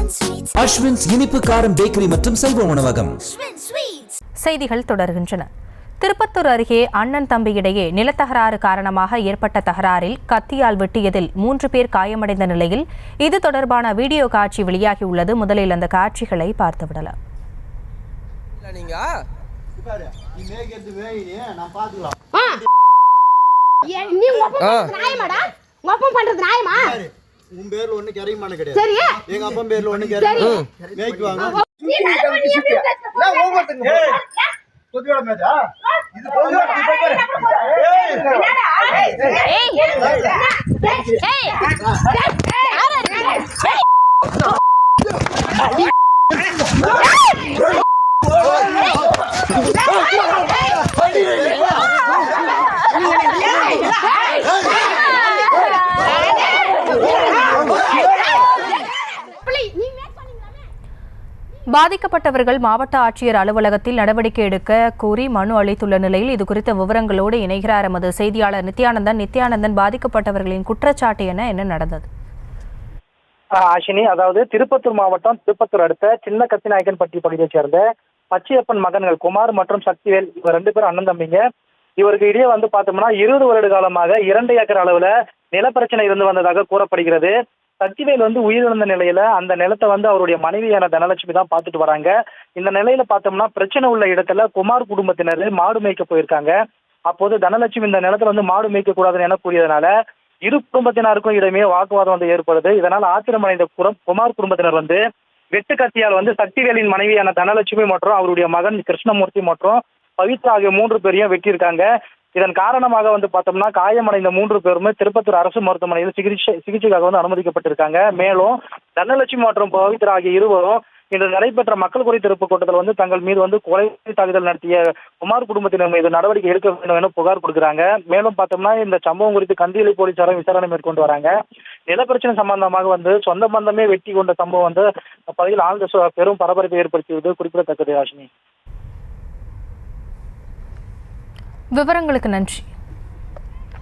அஸ்வின்ஸ் இனிப்பு காரம் பேக்கரி மற்றும் செல்வ உணவகம். செய்திகள் தொடர்கின்றன. திருப்பத்தூர் அருகே அண்ணன் தம்பி இடையே நிலத்தகராறு காரணமாக ஏற்பட்ட தகராறில் கத்தியால் வெட்டியதில் 3 பேர் காயமடைந்த நிலையில் இது தொடர்பான வீடியோ காட்சி வெளியாகியுள்ளது. முதலில் அந்த காட்சிகளை பார்த்துவிடலாம். உன் பேர்ல ஒண்ணு கரையுமான கிடையாது. எங்க அப்பா பேர்ல ஒண்ணு கரையுமா மேய்க்கு வாங்க. பொதுவா மேடா இது பொதுவா பாதிக்கப்பட்டவர்கள் மாவட்ட ஆட்சியர் அலுவலகத்தில் நடவடிக்கை எடுக்க கோரி மனு அளித்துள்ள நிலையில் இதுகுறித்த விவரங்களோடு இணைகிறார் எமது செய்தியாளர் நித்யானந்தன். பாதிக்கப்பட்டவர்களின் குற்றச்சாட்டு என்ன நடந்தது? ஆஷினி, அதாவது திருப்பத்தூர் மாவட்டம் திருப்பத்தூர் அடுத்த சின்ன கத்திநாயக்கன்பட்டி பகுதியைச் சேர்ந்த பச்சையப்பன் மகன்கள் குமார் மற்றும் சக்திவேல், இவர் 2 பேரும் அண்ணன் தம்பிங்க. இவருக்கு இடையே பார்த்தோம்னா 20 வருட காலமாக 2 ஏக்கர் அளவுல நிலப்பிரச்சனை இருந்து வந்ததாக கூறப்படுகிறது. சக்திவேல் உயிரிழந்த நிலையில அந்த நிலத்தை அவருடைய மனைவியான தனலட்சுமி தான் பார்த்துட்டு வராங்க. இந்த நிலையில பார்த்தோம்னா பிரச்சனை உள்ள இடத்துல குமார் குடும்பத்தினர் மாடு மேய்க்க போயிருக்காங்க. அப்போது தனலட்சுமி இந்த நிலத்துல மாடு மேய்க்க கூடாதுன்னு என கூறியதுனால இரு குடும்பத்தினருக்கும் இடமே வாக்குவாதம் ஏற்படுது. இதனால் ஆத்திரமடைந்த குமார் குடும்பத்தினர் வெட்டு கத்தியால் சக்திவேலின் மனைவியான தனலட்சுமி மற்றும் அவருடைய மகன் கிருஷ்ணமூர்த்தி மற்றும் பவித்ரா ஆகிய 3 பேரையும் வெட்டியிருக்காங்க. இதன் காரணமாக பார்த்தோம்னா காயமடைந்த 3 பேருமே திருப்பத்தூர் அரசு மருத்துவமனையில் சிகிச்சைக்காக அனுமதிக்கப்பட்டிருக்காங்க. மேலும் தனலட்சுமி மற்றும் பவித்ரா ஆகிய இருவரும் இன்று நடைபெற்ற மக்கள் குறை தீர்ப்பு கூட்டத்தில் தங்கள் மீது கொலை தாக்குதல் நடத்திய குமார் குடும்பத்தினர் மீது நடவடிக்கை எடுக்க வேண்டும் என புகார் கொடுக்கிறாங்க. மேலும் பார்த்தோம்னா இந்த சம்பவம் குறித்து கந்தியலை போலீசாரும் விசாரணை மேற்கொண்டு வராங்க. நிலப்பிரச்சனை சம்பந்தமாக சொந்த பந்தமே வெட்டி கொண்ட சம்பவம் பகுதியில் ஆழ்ந்த பெரும் பரபரப்பை ஏற்படுத்தியது குறிப்பிடத்தக்கது. ஆஷினி, விவரங்களுக்கு நன்றி.